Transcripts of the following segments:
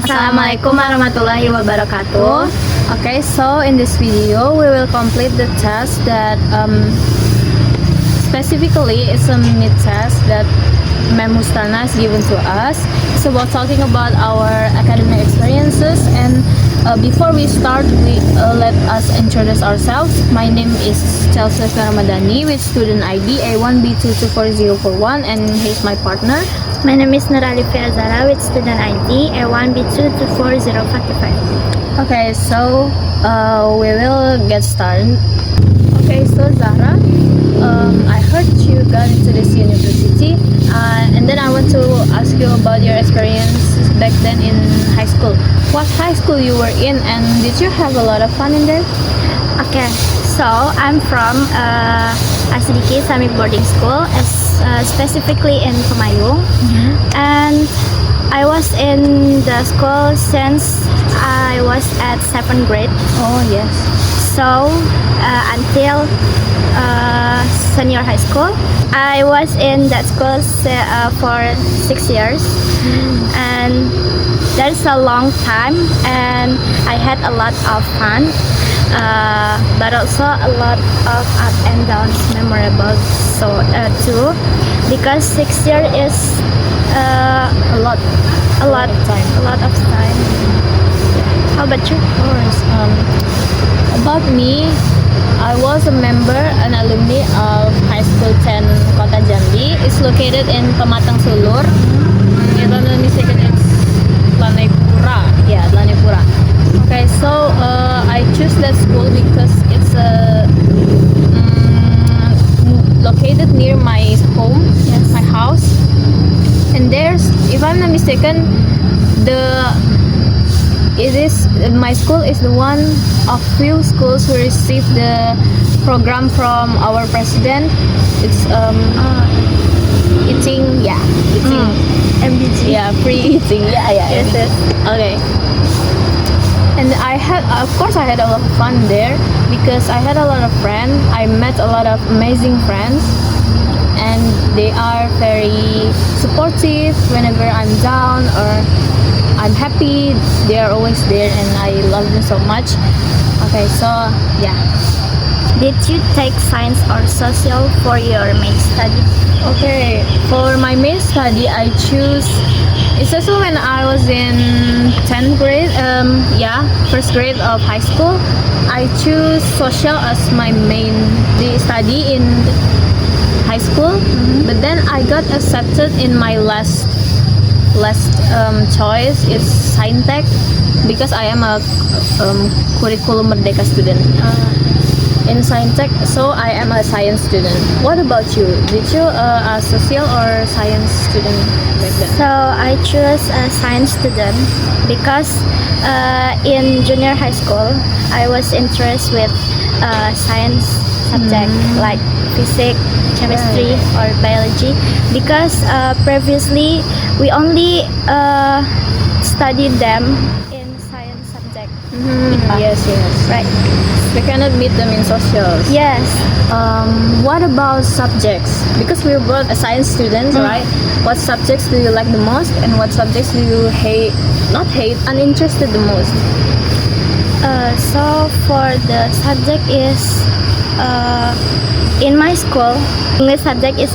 Assalamualaikum warahmatullahi wabarakatuh. Okay, so in this video we will complete the test that specifically it's a mid test that Ma'am Mustana has given to us. It's about talking about our academic experiences, and before we start, let us introduce ourselves. My name is Chelsea Ramadhani with student ID A1B224041, and he's my partner. My name is Nuralifia Zara with student ID A1B224045. Okay, so we will get started. Okay, so Zara, I heard you got into this university, and then I want to ask you about your experience back then in high school. What high school you were in, and did you have a lot of fun in there? Okay, so I'm from SDK Islamic Boarding School, specifically in Pemayung, and I was in the school since I was at 7th grade. Oh yes. So until senior high school, I was in that school for 6 years, and that's a long time, and I had a lot of fun, but also a lot of up and downs, memorable. So too, because 6 years is A lot of time. How about you? Of course. About me, I was a member, an alumni of High School 10 Kota Jambi. It's located in Pematang Sulur. If I'm not mistaken, it's Lanepura. Yeah, Lanepura. Okay, so I choose that school because it's located near my home, my house. And there's, if I'm not mistaken, my school is the one of few schools who received the program from our president. It's eating, MDG. yeah, free eating, Yes. Okay. And I had a lot of fun there because I had a lot of friends. I met a lot of amazing friends, and they are very supportive whenever I'm down or I'm happy. They are always there, and I love them so much. Okay, so yeah. Did you take science or social for your main study? Okay, for my main study, I choose. It's also when I was in 10th grade. First grade of high school. I choose social as my main study in high school. But then I got accepted in my last choice is Saintek because I am a curriculum Merdeka student. In Saintek, so I am a science student. What about you? Did you a social or science student back then? So I chose a science student because in junior high school I was interested with science subject like physics, chemistry, or biology, because previously we only studied them in science subject. Yes. Right. We cannot meet them in socials. Yes. What about subjects? Because we're both a science students, right? What subjects do you like the most, and what subjects do you uninterested the most? So for the subject is in my school, English subject is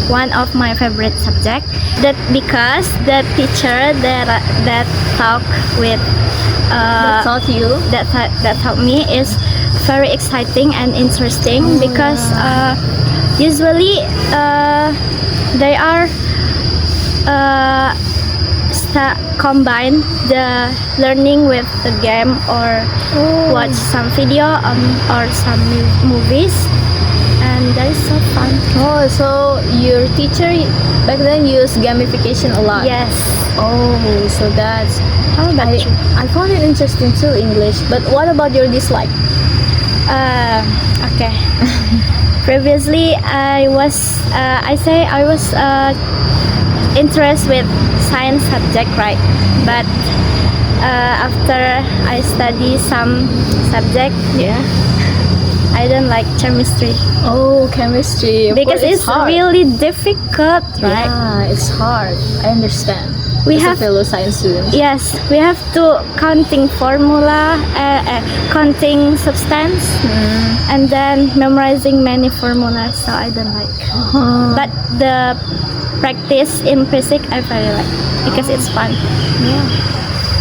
one of my favorite subject. That because the teacher that talk with That taught me is very exciting and interesting, because usually they are combine the learning with the game or watch some video or some movies, and that is so fun. Oh, so your teacher back then used gamification a lot. Yes. Oh, so that's. How about you? I found it interesting too, English. But what about your dislike? Okay. Previously, I was interested with science subject, right? But after I study some subject, I don't like chemistry. Oh, chemistry. Because it's hard. really difficult, right? Yeah, it's hard. I understand. we as have a fellow science student. yes, we have to counting formula, counting substance, and then memorizing many formulas. So I don't like. But the practice in physics I very like because it's fun.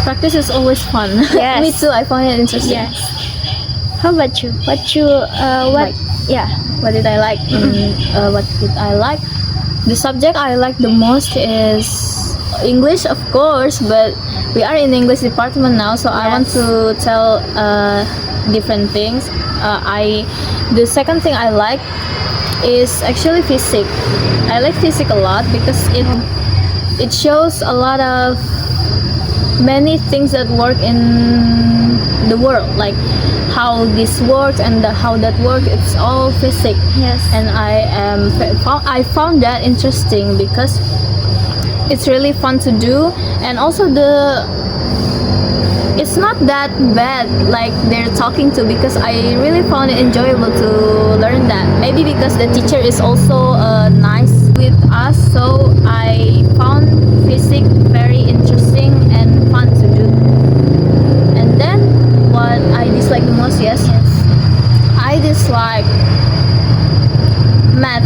Practice is always fun. Yes. Me too. I find it interesting. Yes. How about you? What Like. yeah. What did I like? What did I like? The subject I like the most is English, of course, but we are in the English department now, so I want Yes. to tell different things. The second thing I like is actually physics. I like physics a lot because it shows a lot of many things that work in the world, like how this works and how that works. It's all physics. Yes. And I found that interesting because it's really fun to do, and also it's not that bad like they're talking to, because I really found it enjoyable to learn that. Maybe because the teacher is also nice with us, so I found physics very interesting and fun to do. And then what I dislike the most, yes, I dislike math.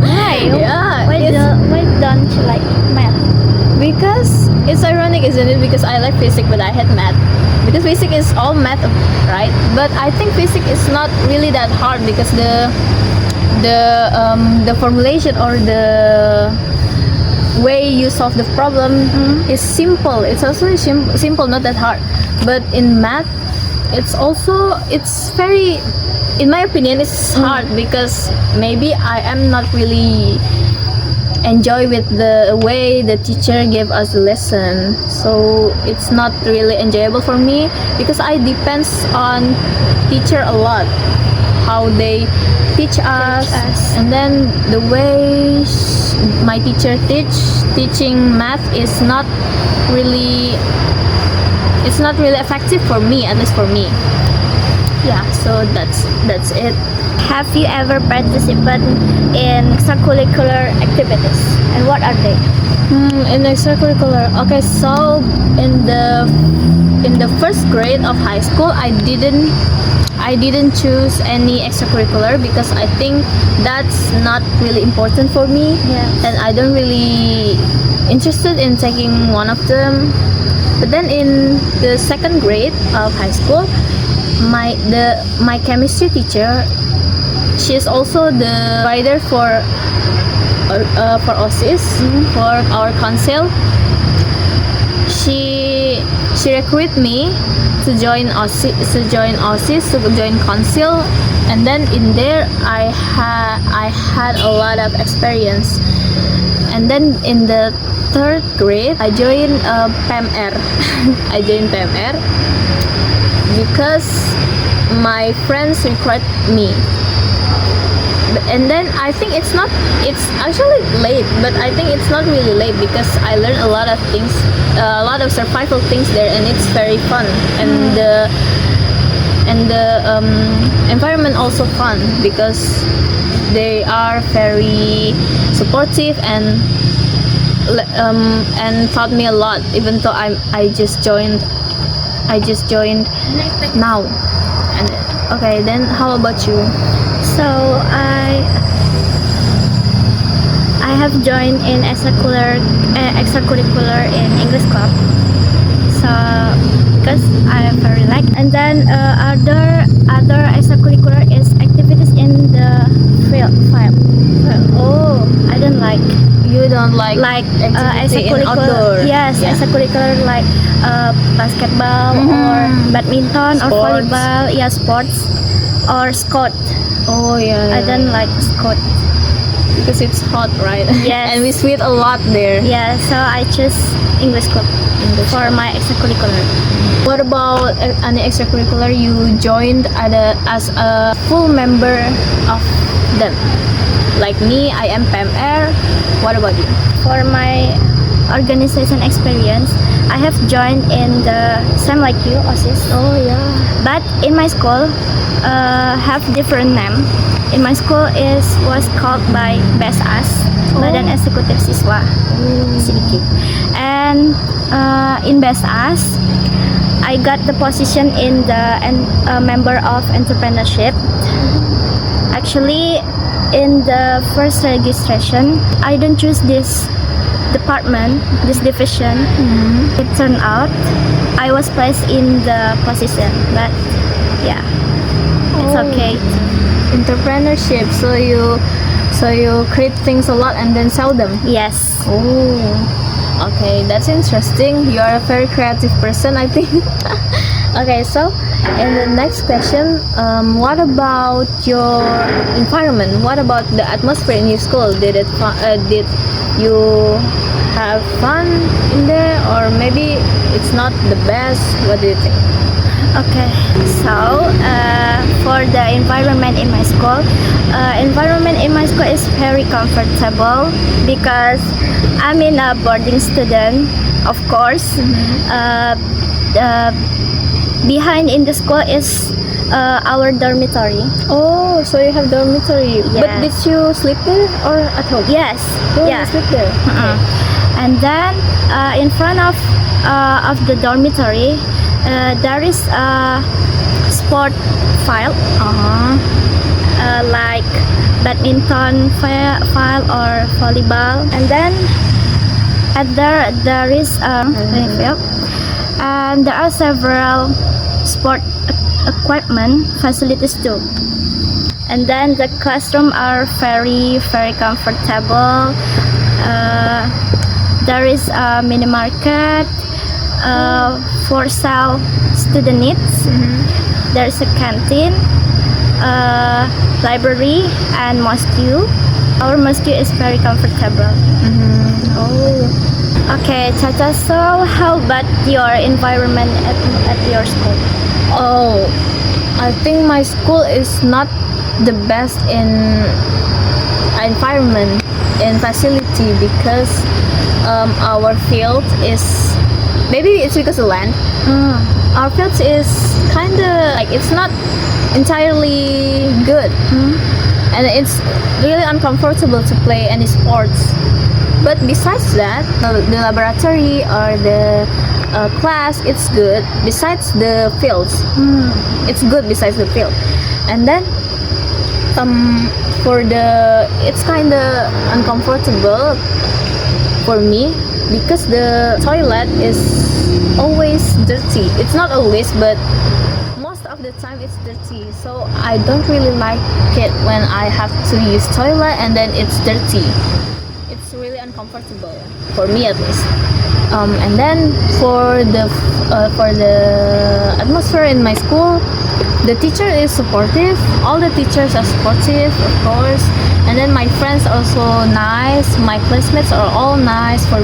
Why? Yeah, Why don't you like math? because it's ironic, isn't it? Because I like physics, but I hate math. Because physics is all math, right? But I think physics is not really that hard because the formulation or the way you solve the problem is simple. It's also simple, not that hard. But in math, it's very, in my opinion, it's hard because maybe I am not really enjoy with the way the teacher gave us the lesson, so it's not really enjoyable for me because I depends on teacher a lot, how they teach us. And then the way my teacher teaching math is not really effective for me, at least for me. Yeah, so that's it. Have you ever participated in extracurricular activities? And what are they? In extracurricular, okay, so in the first grade of high school, I didn't choose any extracurricular because I think that's not really important for me. Yes. And I don't really interested in taking one of them. But then in the second grade of high school, my chemistry teacher, she is also the writer for OSIS, for our council. She recruited me to join OSIS, to join council, and then in there I had a lot of experience. And then in the third grade, I joined PMR. I joined PMR because my friends required me. And then I think it's actually late, but I think it's not really late because I learned a lot of things, a lot of survival things there, and it's very fun. And the environment also fun because they are very supportive and taught me a lot. Even though I just joined now. And okay, then how about you? So I have joined in extracurricular in English club. So because I very like, and then other extracurricular is activities in the field. Oh, I don't like. You don't like activity in outdoor? Yes, Yeah. extracurricular like basketball or badminton or Sports. volleyball. Yeah, sports or scout. Oh yeah. I don't like scout. because it's hot, right? Yes. And we sweat a lot there. Yeah, so I choose English club for my extracurricular. What about any extracurricular you joined as a full member of them? Like me, I am PMR. What about you? For my organization experience, I have joined in the same like you, OSIS. Oh yeah. But in my school, have different name. In my school was called by BESAS, Badan Eksekutif Siswa, sedikit. then in BESAS, I got the position in the member of entrepreneurship. Actually, in the first registration, I don't choose this department, this division. It turned out I was placed in the position, but yeah, it's Oh. okay. Entrepreneurship. So you create things a lot and then sell them. Yes. Oh, okay, that's interesting. You are a very creative person, I think. Okay, so in the next question, what about your environment? What about the atmosphere in your school? Did you have fun in there, or maybe it's not the best? What do you think? Okay, so for the environment in my school, is very comfortable because I'm in a boarding student, of course. Behind in the school is our dormitory. Oh, so you have dormitory. But Yes. did you sleep there or at home? Yes, Oh, yeah. you sleep there. Okay. And then in front of the dormitory, there is a sport file, like badminton file or volleyball. And then there is a playing field, and there are several sport equipment facilities too. And then the classroom are very comfortable. There is a mini market for sell student needs. There's a canteen, library, and mosque. Our mosque is very comfortable. Oh. Okay, Chacha, so how about your environment at your school? Oh, I think my school is not the best in environment and facility because our field is, maybe it's because of land. Our field is kind of like, it's not entirely good, and it's really uncomfortable to play any sports. But besides that, the laboratory or the class, it's good. Besides the fields, it's good. Besides the field, and then for the, it's kind of uncomfortable for me because the toilet is always dirty. It's not always, but most of the time it's dirty. So I don't really like it when I have to use toilet and then it's dirty. It's really uncomfortable for me at least. And then for the atmosphere in my school, the teacher is supportive. All the teachers are supportive, of course. And then my friends also nice. My classmates are all nice for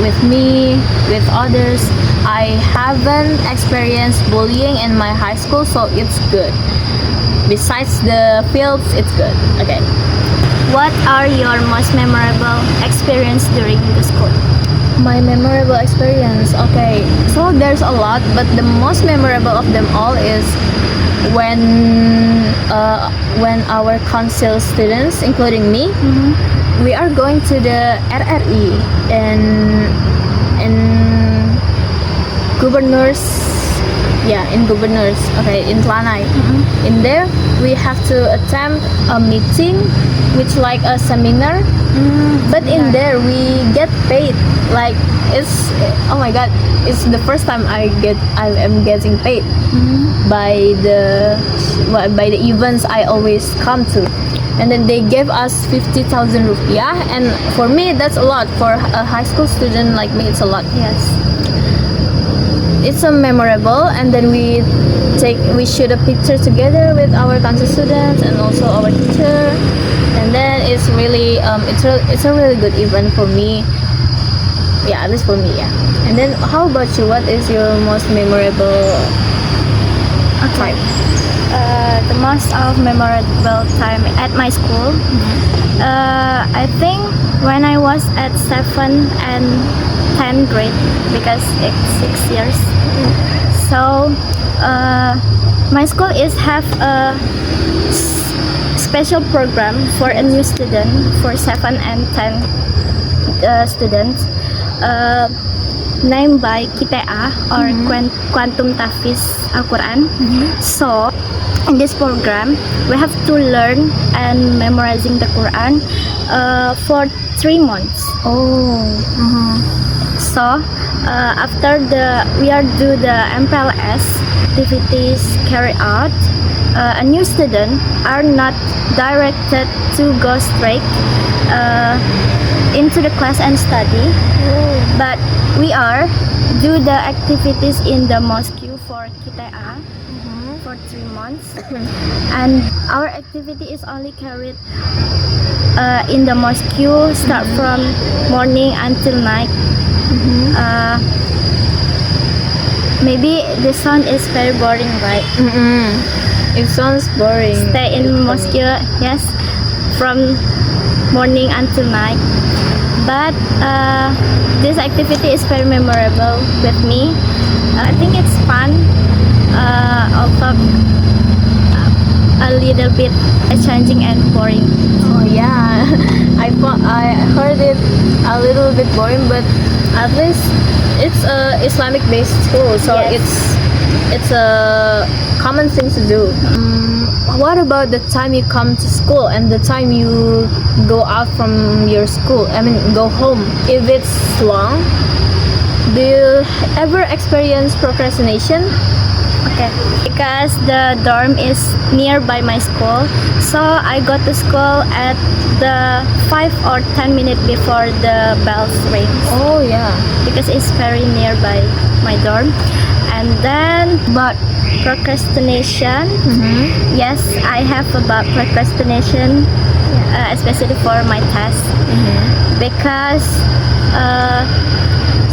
with me, with others. I haven't experienced bullying in my high school, so it's good. Besides the fields, it's good. Okay. What are your most memorable experience during the school? My memorable experience. Okay, so there's a lot, but the most memorable of them all is when our council students, including me, we are going to the RRI in governors. Yeah, in governors. Okay, in Tlanai. In there, we have to attend a meeting, which like a seminar. But in there, we get paid. Like, it's, oh my god, it's the first time I am getting paid by the events I always come to. And then they gave us 50,000 rupiah, and for me that's a lot. For a high school student like me, it's a lot. Yes. It's a memorable, and then we shoot a picture together with our council students and also our teacher, and then it's really it's a really good event for me. Yeah, at least for me. Yeah. And then how about you? What is your most memorable time? The most of memorable time at my school, I think when I was at 7 and 10th grade, because it's 6 years. So my school is have a special program for a new student, for 7 and 10 students. named by QTA or Quantum Tahfiz Al-Quran. So in this program, we have to learn and memorizing the Quran for 3 months. Oh. So after we are do the MPLS activities carried out, a new student are not directed to go straight into the class and study, but we are do the activities in the mosque for QTA for 3 months, and our activity is only carried in the mosque start from morning until night. Maybe the sound is very boring, right? It sounds boring. Stay in mosque, yes, from morning until night. But this activity is very memorable with me. I think it's fun, although a little bit challenging and boring. Oh yeah, I heard it a little bit boring, but at least it's a Islamic based school, so Yes. it's a common thing to do. What about the time you come to school and the time you go out from your school? I mean, go home. If it's long, do you ever experience procrastination? Okay, because the dorm is nearby my school, so I go to school at the 5 or 10 minutes before the bells rings, Oh yeah. because it's very nearby my dorm. And then about procrastination, yes, I have about procrastination, especially for my test, because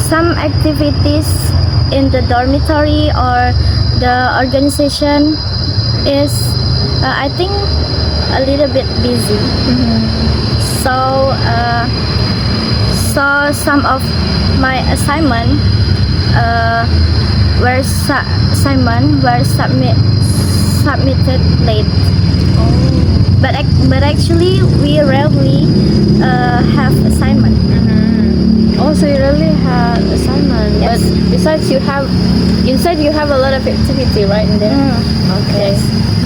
some activities in the dormitory or the organization is, I think, a little bit busy. So some of my assignment were submitted late. But actually we rarely have assignment. Oh, so you really have assignment, Yes. but besides you have a lot of activity right in there. Okay.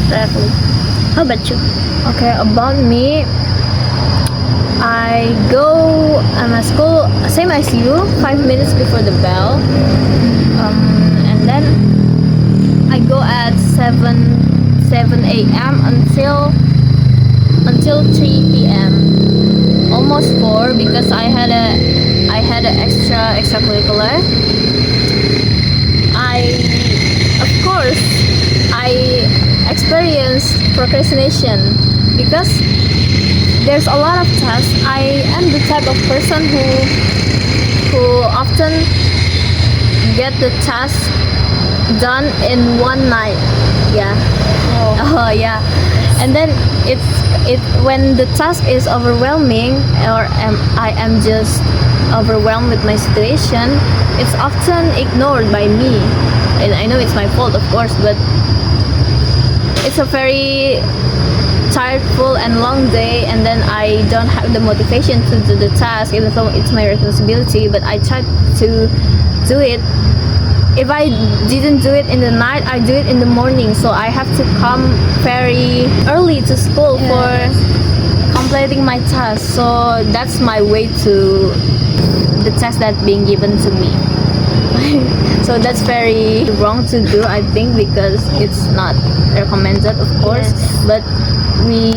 Rarely. How about you? Okay, about me, I go at my school same as you, 5 minutes before the bell, and then I go at 7 a.m. until 3 p.m. Almost 4 because I had a extracurricular. Of course I experienced procrastination because there's a lot of tasks. I am the type of person who often get the task done in one night. Yeah. Oh yeah. And then when the task is overwhelming, or I am just overwhelmed with my situation, it's often ignored by me. And I know it's my fault, of course, but it's a very tiredful and long day, and then I don't have the motivation to do the task, even though it's my responsibility. But I try to do it. If I didn't do it in the night, I do it in the morning. So I have to come very early to school for completing my task. So that's my way to the task that's being given to me. So that's very wrong to do, I think, because it's not recommended, of course. Yes. But we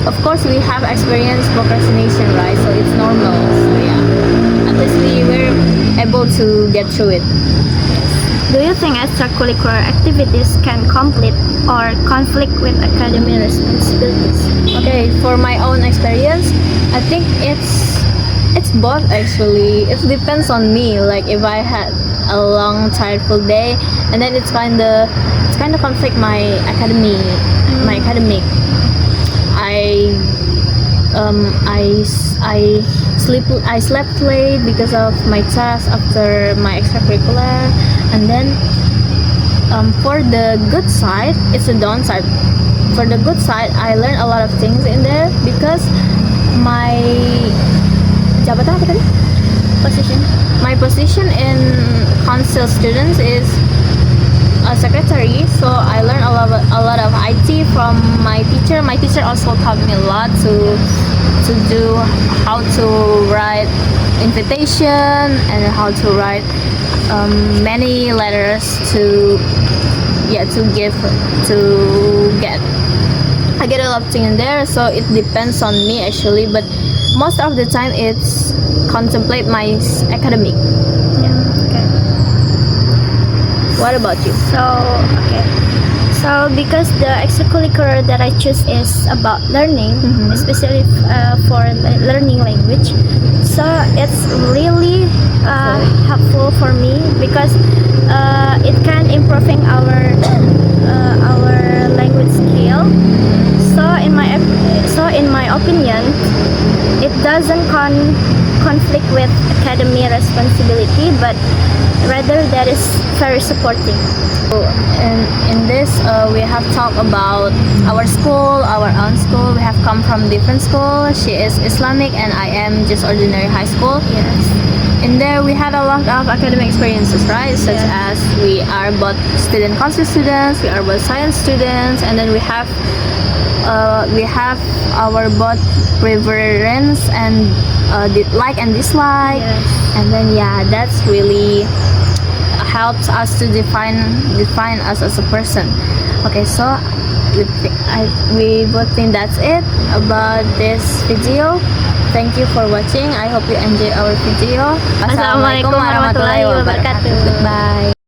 of course we have experienced procrastination, right? So it's normal. So yeah, at least we were able to get through it. Do you think extracurricular activities can complete or conflict with academic responsibilities? Okay, for my own experience, I think it's both actually. It depends on me. Like if I had a long tiredful day, and then it's kind of conflict my academic. I slept late because of my task after my extracurricular, and then for the good side, it's a downside. For the good side, I learned a lot of things in there because my jabatan apa tadi? position? My position in council students is a secretary, so I learned a lot of IT from my teacher. My teacher also taught me a lot to do how to write invitation and how to write many letters to give to get. I get a lot of things in there, so it depends on me actually, but most of the time it's contemplate my academic. Yeah. Okay. What about you? Okay. So because the extracurricular that I choose is about learning, especially for learning language, so it's really helpful for me because it can improving our language skill. So in my opinion, it doesn't conflict with academy responsibility, but rather that is very supporting. In this, we have talked about our school, our own school. We have come from different schools. She is Islamic and I am just ordinary high school. Yes. In there, we had a lot of academic experiences, right? Such as we are both student council students, we are both science students, and then we have our both preference and like and dislike. Yes. And then that's really helps us to define us as a person. Okay, so we both think that's it about this video. Thank you for watching. I hope you enjoy our video. Assalamualaikum warahmatullahi wabarakatuh. Goodbye.